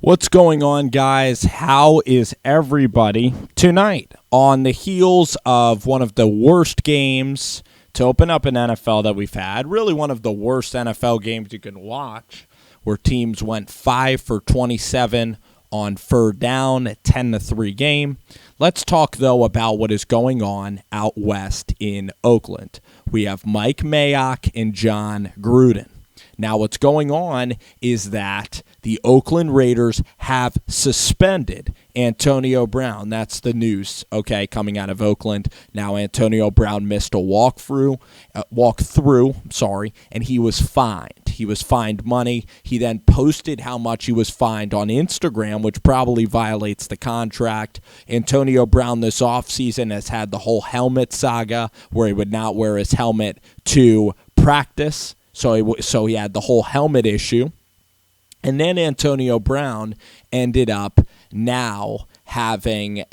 What's going on, guys? How is everybody tonight? On the heels of one of the worst games to open up an NFL that we've had, really one of the worst NFL games you can watch, where teams went 5 for 27 on third down, 10-3 game. Let's talk, though, about what is going on out west in Oakland. We have Mike Mayock and John Gruden. Now, what's going on is that the Oakland Raiders have suspended Antonio Brown. That's the news, coming out of Oakland. Now, Antonio Brown missed a walkthrough, and he was fined. He was fined money. He then posted how much he was fined on Instagram, which probably violates the contract. Antonio Brown this offseason has had the whole helmet saga where he would not wear his helmet to practice. So he had the whole helmet issue. And then Antonio Brown ended up now having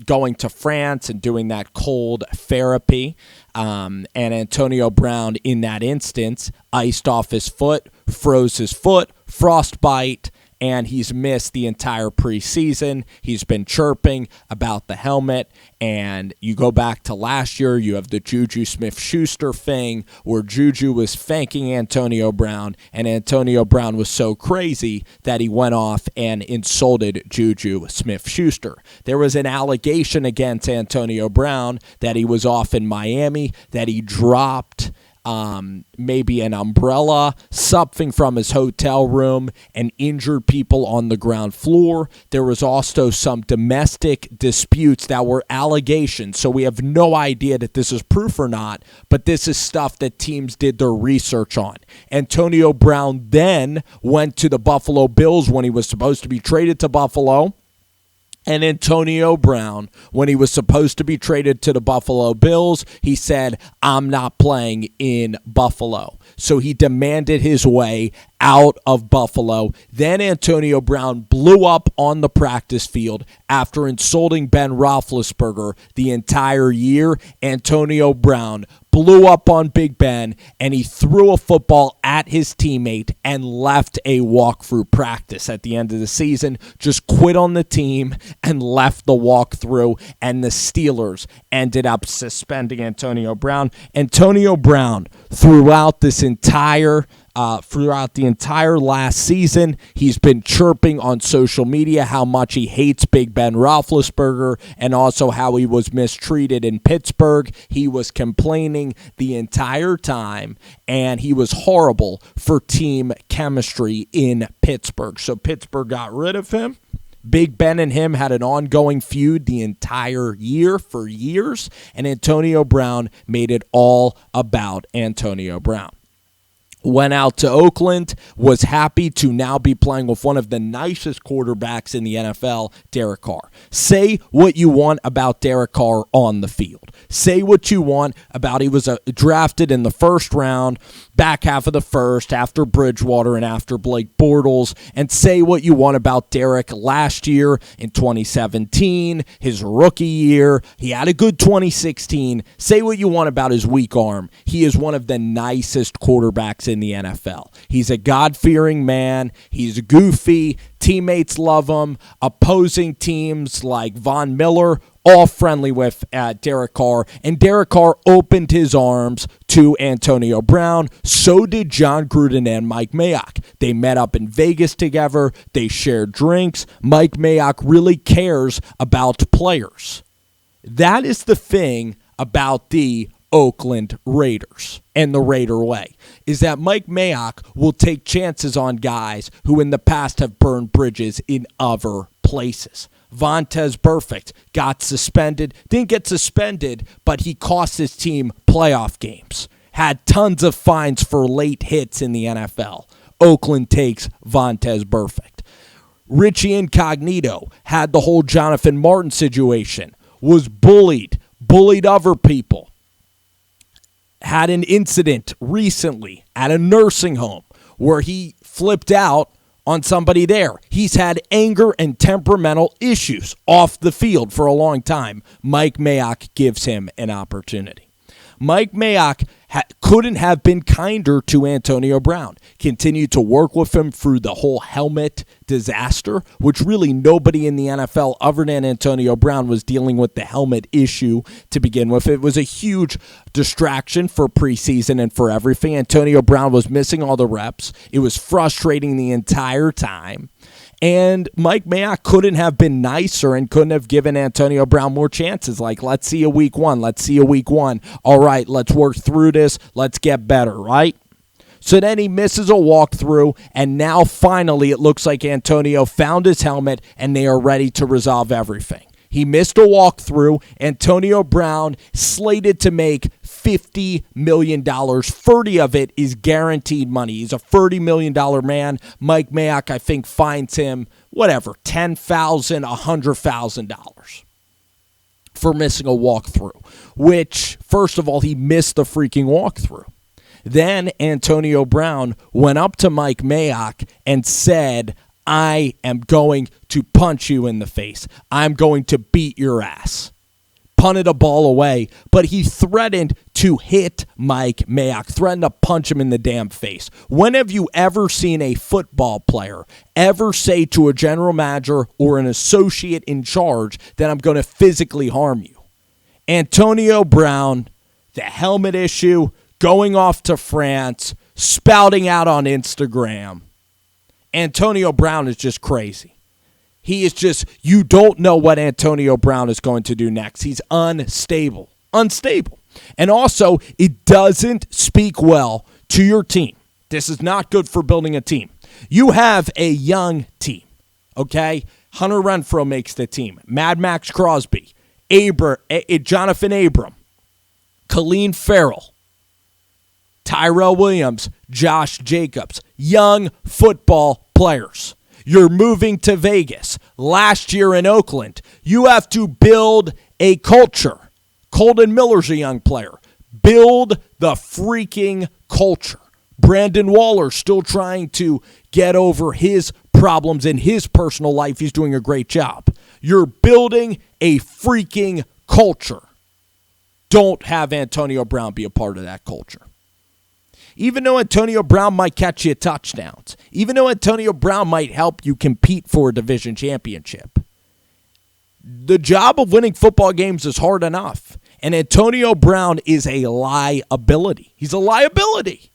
going to France and doing that cold therapy. And Antonio Brown, in that instance, iced off his foot, froze his foot, frostbite, and he's missed the entire preseason. He's been chirping about the helmet, and you go back to last year, you have the Juju Smith-Schuster thing where Juju was thanking Antonio Brown, and Antonio Brown was so crazy that he went off and insulted Juju Smith-Schuster. There was an allegation against Antonio Brown that he was off in Miami, that he dropped maybe an umbrella, something from his hotel room, and injured people on the ground floor. There was also some domestic disputes that were allegations, so we have no idea that this is proof or not, but this is stuff that teams did their research on. Antonio Brown then went to the Buffalo Bills when he was supposed to be traded to Buffalo. And Antonio Brown, when he was supposed to be traded to the Buffalo Bills, he said, "I'm not playing in Buffalo." So he demanded his way out of Buffalo. Then Antonio Brown blew up on the practice field after insulting Ben Roethlisberger the entire year. Antonio Brown blew up on Big Ben, and he threw a football at his teammate and left a walkthrough practice at the end of the season, just quit on the team and left the walkthrough, and the Steelers ended up suspending Antonio Brown. Antonio Brown, throughout the entire last season, he's been chirping on social media how much he hates Big Ben Roethlisberger and also how he was mistreated in Pittsburgh. He was complaining the entire time, and he was horrible for team chemistry in Pittsburgh. So Pittsburgh got rid of him. Big Ben and him had an ongoing feud the entire year for years, and Antonio Brown made it all about Antonio Brown. Went out to Oakland, was happy to now be playing with one of the nicest quarterbacks in the NFL, Derek Carr. Say what you want about Derek Carr on the field. Say what you want about he was drafted in the first round, back half of the first, after Bridgewater and after Blake Bortles, and say what you want about Derek last year in 2017, his rookie year. He had a good 2016. Say what you want about his weak arm. He is one of the nicest quarterbacks in the NFL. He's a God-fearing man. He's goofy. Teammates love him. Opposing teams like Von Miller, all friendly with Derek Carr. And Derek Carr opened his arms to Antonio Brown. So did John Gruden and Mike Mayock. They met up in Vegas together. They shared drinks. Mike Mayock really cares about players. That is the thing about the Oakland Raiders and the Raider way, is that Mike Mayock will take chances on guys who in the past have burned bridges in other places. Vontaze Burfict got suspended, didn't get suspended, but he cost his team playoff games. Had tons of fines for late hits in the NFL. Oakland takes Vontaze Burfict. Richie Incognito had the whole Jonathan Martin situation, was bullied other people. Had an incident recently at a nursing home where he flipped out on somebody there. He's had anger and temperamental issues off the field for a long time. Mike Mayock gives him an opportunity. Mike Mayock couldn't have been kinder to Antonio Brown. Continued to work with him through the whole helmet disaster, which really nobody in the NFL other than Antonio Brown was dealing with the helmet issue to begin with. It was a huge distraction for preseason and for everything. Antonio Brown was missing all the reps. It was frustrating the entire time. And Mike Mayock couldn't have been nicer and couldn't have given Antonio Brown more chances. Like, let's see a week one. Let's see a week one. All right, let's work through this. Let's get better, right? So then he misses a walkthrough, and now finally it looks like Antonio found his helmet, and they are ready to resolve everything. He missed a walkthrough. Antonio Brown slated to make $50 million. 30 of it is guaranteed money. He's a $30 million man. Mike Mayock, I think, fines him, whatever, $10,000, $100,000 for missing a walkthrough, which, first of all, he missed the freaking walkthrough. Then Antonio Brown went up to Mike Mayock and said, I am going to punch you in the face. I'm going to beat your ass. Punted a ball away, but he threatened to hit Mike Mayock, threatened to punch him in the damn face. When have you ever seen a football player ever say to a general manager or an associate in charge that I'm going to physically harm you? Antonio Brown, the helmet issue, going off to France, spouting out on Instagram. Antonio Brown is just crazy. He is just, you don't know what Antonio Brown is going to do next. He's unstable. And also, it doesn't speak well to your team. This is not good for building a team. You have a young team, okay? Hunter Renfrow makes the team. Mad Max Crosby, Jonathan Abram, Colleen Farrell, Tyrell Williams, Josh Jacobs, young football players. You're moving to Vegas. Last year in Oakland, you have to build a culture. Colton Miller's a young player. Build the freaking culture. Brandon Waller's still trying to get over his problems in his personal life. He's doing a great job. You're building a freaking culture. Don't have Antonio Brown be a part of that culture. Even though Antonio Brown might catch you touchdowns, even though Antonio Brown might help you compete for a division championship, the job of winning football games is hard enough. And Antonio Brown is a liability. He's a liability.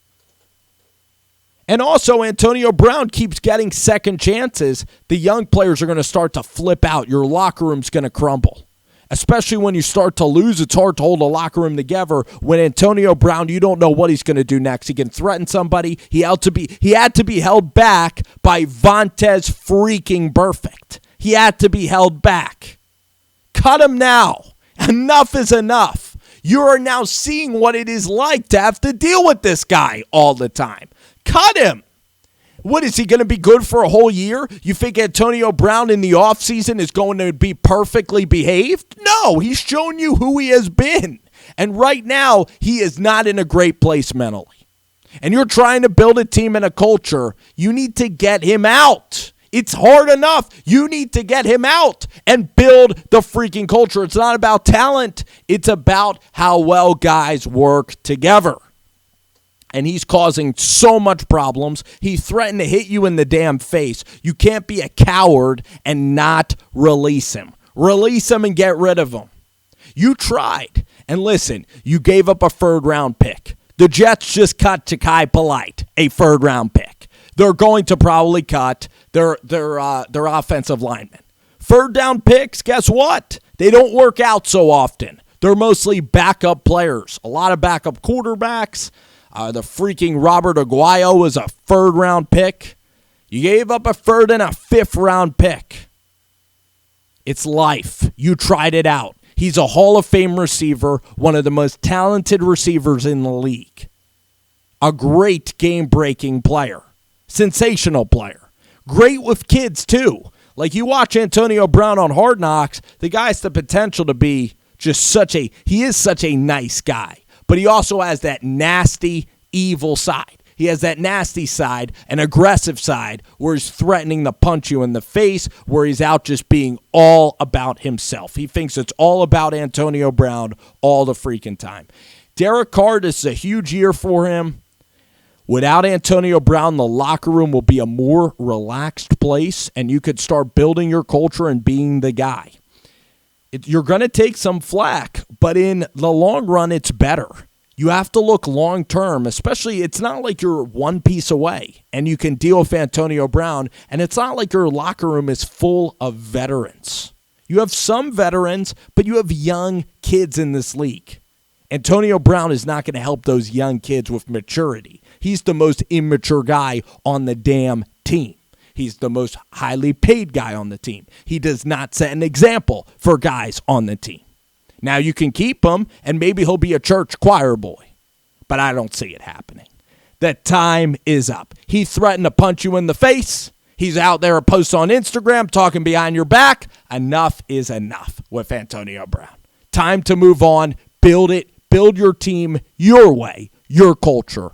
And also, Antonio Brown keeps getting second chances. The young players are going to start to flip out. Your locker room's going to crumble. Especially when you start to lose, it's hard to hold a locker room together. When Antonio Brown, you don't know what he's going to do next. He can threaten somebody. He had to be held back by Vontaze freaking Burfict. He had to be held back. Cut him now. Enough is enough. You are now seeing what it is like to have to deal with this guy all the time. Cut him. What, is he going to be good for a whole year? You think Antonio Brown in the offseason is going to be perfectly behaved? No, he's shown you who he has been. And right now, he is not in a great place mentally. And you're trying to build a team and a culture. You need to get him out. It's hard enough. You need to get him out and build the freaking culture. It's not about talent. It's about how well guys work together. And he's causing so much problems. He threatened to hit you in the damn face. You can't be a coward and not release him. Release him and get rid of him. You tried. And listen, you gave up a third-round pick. The Jets just cut Ja'Kai Polite, a third-round pick. They're going to probably cut their offensive linemen. Third-down picks, guess what? They don't work out so often. They're mostly backup players. A lot of backup quarterbacks. The freaking Robert Aguayo was a third-round pick. You gave up a third and a fifth-round pick. It's life. You tried it out. He's a Hall of Fame receiver, one of the most talented receivers in the league. A great game-breaking player. Sensational player. Great with kids, too. Like, you watch Antonio Brown on Hard Knocks, the guy's the potential to be just he is such a nice guy. But he also has that nasty, evil side. He has that nasty side, an aggressive side, where he's threatening to punch you in the face, where he's out just being all about himself. He thinks it's all about Antonio Brown all the freaking time. Derek Carr, this is a huge year for him. Without Antonio Brown, the locker room will be a more relaxed place, and you could start building your culture and being the guy. You're going to take some flack, but in the long run, it's better. You have to look long term, especially it's not like you're one piece away and you can deal with Antonio Brown, and it's not like your locker room is full of veterans. You have some veterans, but you have young kids in this league. Antonio Brown is not going to help those young kids with maturity. He's the most immature guy on the damn team. He's the most highly paid guy on the team. He does not set an example for guys on the team. Now you can keep him, and maybe he'll be a church choir boy, but I don't see it happening. The time is up. He threatened to punch you in the face. He's out there posting on Instagram, talking behind your back. Enough is enough with Antonio Brown. Time to move on. Build it. Build your team your way, your culture,